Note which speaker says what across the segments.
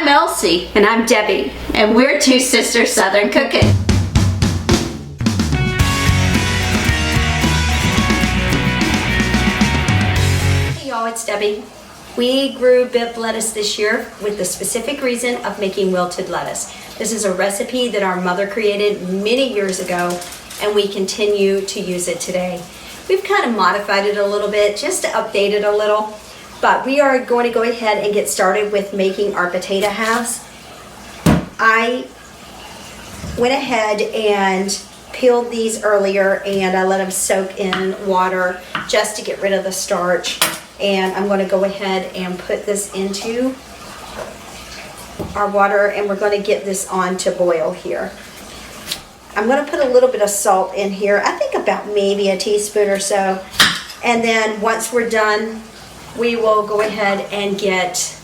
Speaker 1: I'm Elsie.
Speaker 2: And I'm Debbie.
Speaker 1: And we're two sisters Southern cooking.
Speaker 2: Hey y'all, it's Debbie. We grew Bibb lettuce this year with the specific reason of making wilted lettuce. This is a recipe that our mother created many years ago, and we continue to use it today. We've kind of modified it a little bit, just to update it a little, but we are going to go ahead and get started with making our potato halves. I went ahead and peeled these earlier, and I let them soak in water just to get rid of the starch. And I'm going to go ahead and put this into our water, and we're going to get this on to boil here. I'm going to put a little bit of salt in here, I think about maybe a teaspoon or so. And then once we're done, we will go ahead and get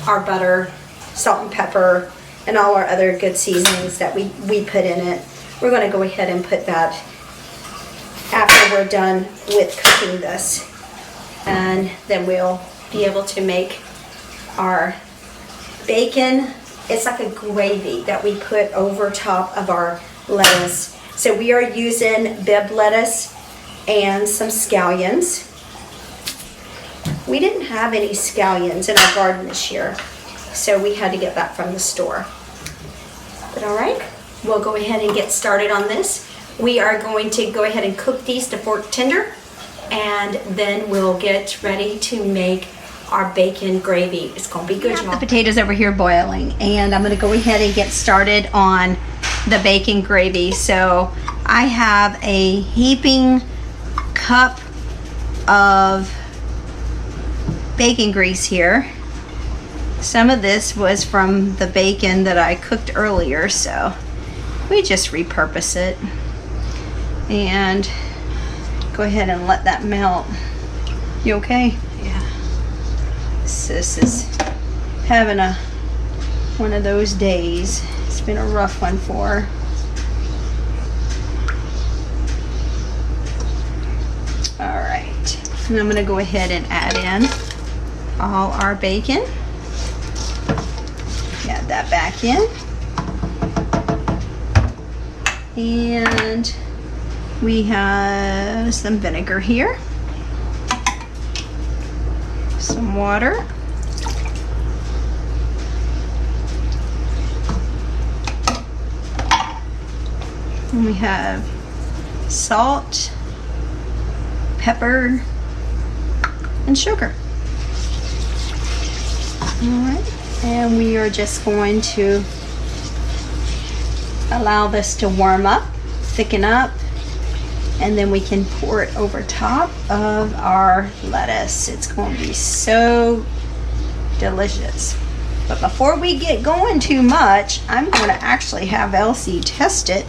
Speaker 2: our butter, salt and pepper, and all our other good seasonings that we put in it. We're going to go ahead and put that after we're done with cooking this, and then we'll be able to make our bacon. It's like a gravy that we put over top of our lettuce. So we are using Bibb lettuce and some scallions. We didn't have any scallions in our garden this year, so we had to get that from the store. But all right, we'll go ahead and get started on this. We are going to go ahead and cook these to fork tender, and then we'll get ready to make our bacon gravy. It's gonna be good, y'all. The potatoes over here boiling, and I'm gonna go ahead and get started on the bacon gravy. So I have a heaping cup of bacon grease here. Some of this was from the bacon that I cooked earlier, so we just repurpose it. And go ahead and let that melt. You okay? Yeah. Sis is having one of those days. It's been a rough one for her. All right, and I'm gonna go ahead and add in all our bacon. Add that back in. And we have some vinegar here, some water, and we have salt, pepper, and sugar. All right, and we are just going to allow this to warm up, thicken up, and then we can pour it over top of our lettuce. It's going to be so delicious. But before we get going too much, I'm going to actually have Elsie test it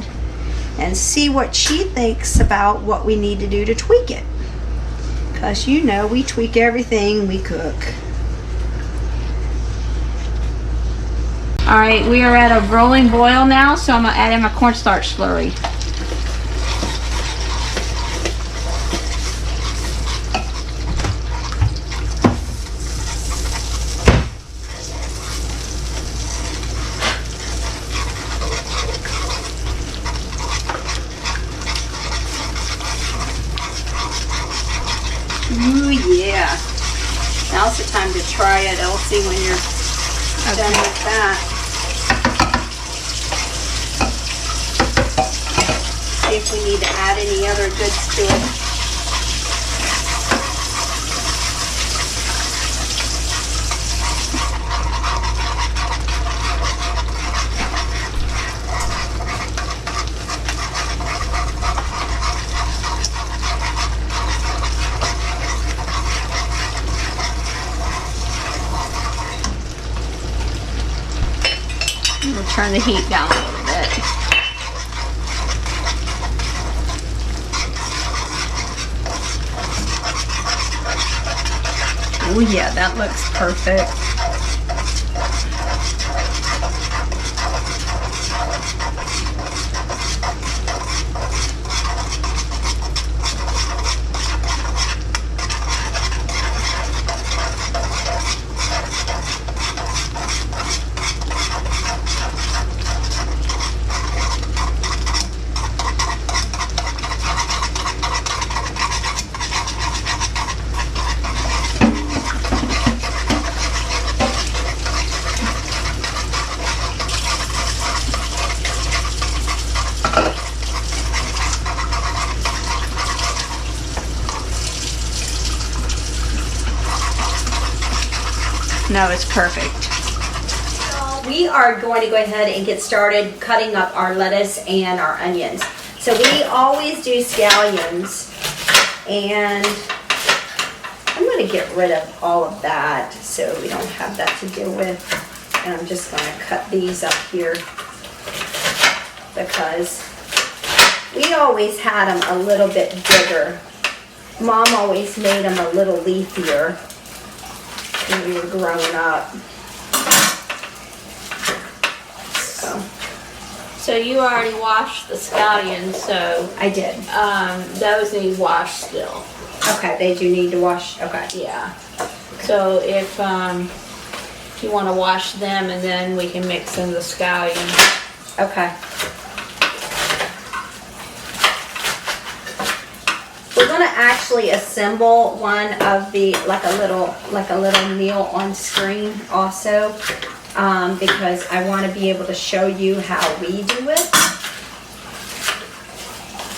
Speaker 2: and see what she thinks about what we need to do to tweak it. Because you know we tweak everything we cook. All right, we are at a rolling boil now, so I'm going to add in my cornstarch slurry. Ooh, yeah. Now's the time to try it, Elsie, when you're done with that. See if we need to add any other goods to it. We'll turn the heat down a little bit. Oh yeah, that looks perfect.
Speaker 1: know it's perfect.
Speaker 2: We are going to go ahead and get started cutting up our lettuce and our onions. So we always do scallions, and I'm going to get rid of all of that so we don't have that to deal with. And I'm just going to cut these up here because we always had them a little bit bigger. Mom always made them a little leafier when we were growing up.
Speaker 1: So you already washed the scallions, so
Speaker 2: I did.
Speaker 1: those need washed still.
Speaker 2: Okay, they do need to wash. Okay.
Speaker 1: Yeah. So if you want to wash them, and then we can mix in the scallions.
Speaker 2: Okay. We're gonna actually assemble one of the like a little meal on screen also. Because I want to be able to show you how we do it.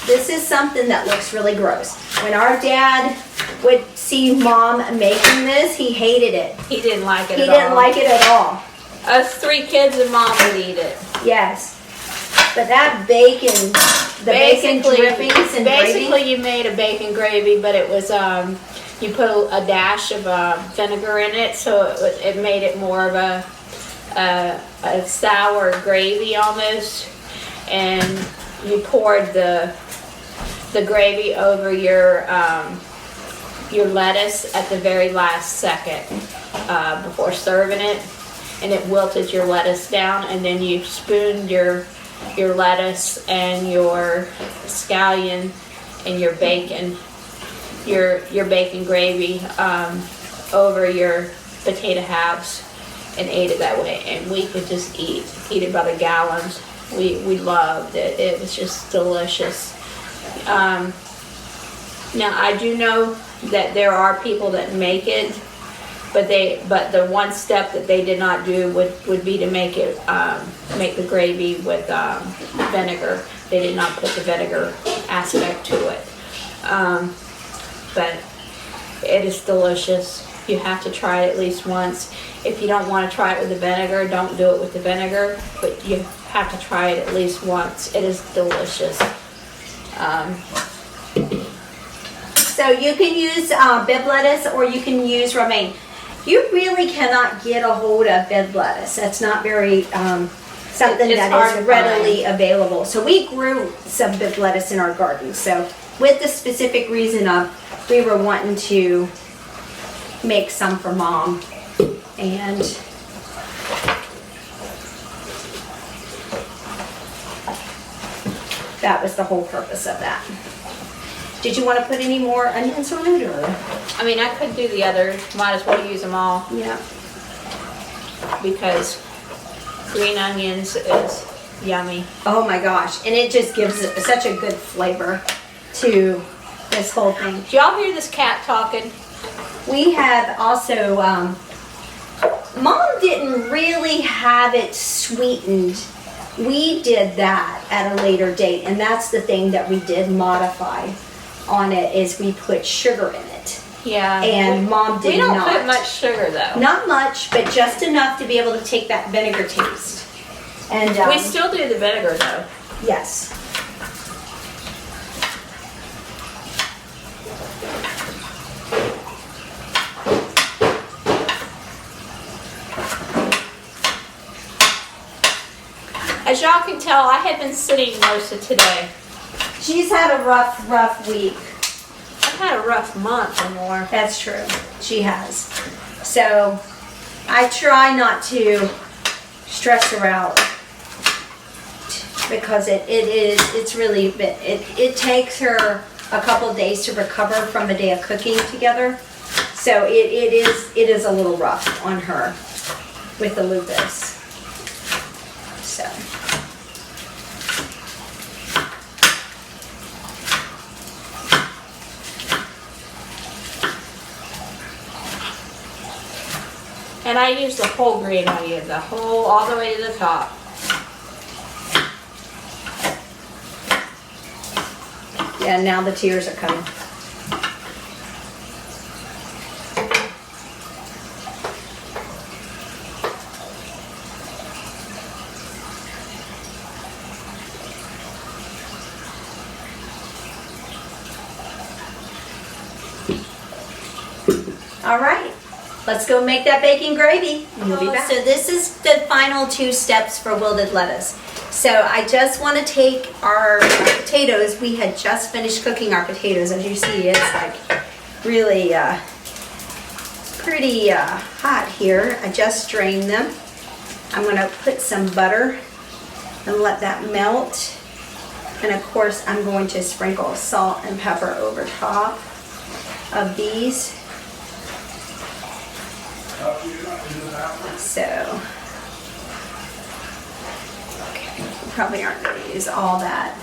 Speaker 2: This is something that looks really gross. When our dad would see Mom making this, he hated it.
Speaker 1: He didn't like it
Speaker 2: He
Speaker 1: at all.
Speaker 2: didn't like it at all.
Speaker 1: Us 3 kids and Mom would eat it.
Speaker 2: Yes. But that bacon, the bacon drippings and
Speaker 1: basically
Speaker 2: gravy.
Speaker 1: you made a bacon gravy, but it was you put a dash of vinegar in it, so it made it more of a sour gravy almost, and you poured the gravy over your lettuce at the very last second before serving it, and it wilted your lettuce down, and then you spooned your lettuce and your scallion and your bacon gravy over your potato halves and ate it that way, and we could just eat it by the gallons. We loved it. It was just delicious. Now I do know that there are people that make it, but the one step that they did not do would be to make the gravy with vinegar. They did not put the vinegar aspect to it, but it is delicious. You have to try it at least once. If you don't want to try it with the vinegar, don't do it with the vinegar, but you have to try it at least once. It is delicious.
Speaker 2: So you can use bib lettuce or you can use romaine. You really cannot get a hold of bib lettuce. That's not very something
Speaker 1: It's
Speaker 2: that
Speaker 1: hard
Speaker 2: is
Speaker 1: to
Speaker 2: readily available. So we grew some bib lettuce in our garden. So with the specific reason of we were wanting to make some for Mom, and that was the whole purpose of that. Did you want to put any more onions on it, or?
Speaker 1: I mean, I could do the other. Might as well use them all,
Speaker 2: Yeah.
Speaker 1: because green onions is yummy.
Speaker 2: Oh my gosh, and it just gives it such a good flavor to this whole thing.
Speaker 1: Do y'all hear this cat talking?
Speaker 2: We have also, Mom didn't really have it sweetened. We did that at a later date, and that's the thing that we did modify on it, is we put sugar in it.
Speaker 1: Yeah.
Speaker 2: And Mom did not.
Speaker 1: We don't put much sugar though.
Speaker 2: Not much, but just enough to be able to take that vinegar taste. And
Speaker 1: We still do the vinegar though.
Speaker 2: yes.
Speaker 1: As y'all can tell, I have been sitting most of today.
Speaker 2: She's had a rough week.
Speaker 1: I've had a rough month or more.
Speaker 2: That's true. She has. So I try not to stress her out because it takes her a couple of days to recover from a day of cooking together. So it is a little rough on her with the lupus. So.
Speaker 1: And I use the whole green onion, all the way to the top.
Speaker 2: Yeah, now the tears are coming. All right, let's go make that bacon gravy. We'll be back. So this is the final 2 steps for wilted lettuce. So I just want to take our potatoes. We had just finished cooking our potatoes. As you see, it's like really pretty hot here. I just drained them. I'm going to put some butter and let that melt. And of course, I'm going to sprinkle salt and pepper over top of these. So, okay, we probably aren't going to use all that.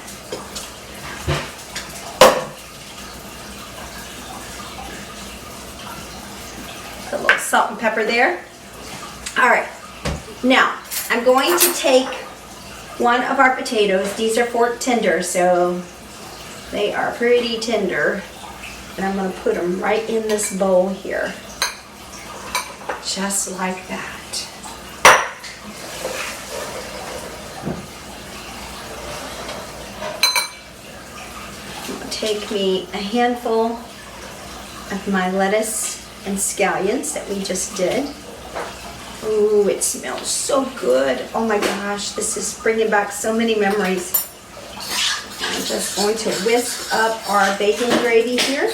Speaker 2: Put a little salt and pepper there. All right, now I'm going to take one of our potatoes. These are fork tender, so they are pretty tender. And I'm going to put them right in this bowl here. Just like that. I'm going to take me a handful of my lettuce and scallions that we just did. Ooh, it smells so good. Oh my gosh, this is bringing back so many memories. I'm just going to whisk up our bacon gravy here.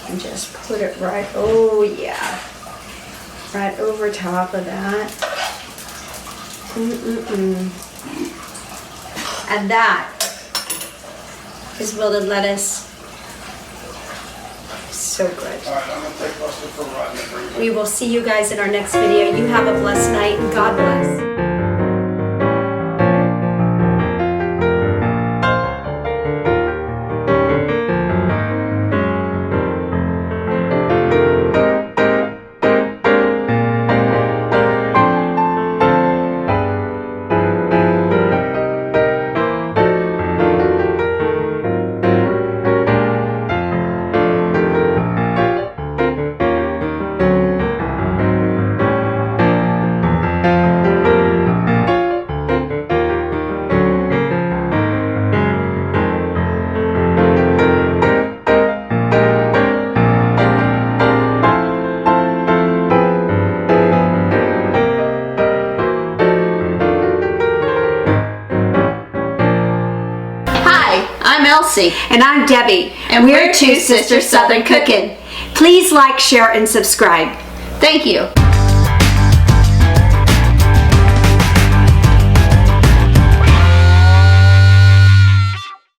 Speaker 2: And just put it right, oh yeah, right over top of that. And that is wilted lettuce. So good.
Speaker 3: All right, I'm gonna take Buster for a ride and bring it back.
Speaker 2: We will see you guys in our next video. You have a blessed night and God bless.
Speaker 1: I'm Elsie.
Speaker 2: And I'm Debbie.
Speaker 1: And we're Two Sisters Southern Cooking.
Speaker 2: Please like, share, and subscribe.
Speaker 1: Thank you.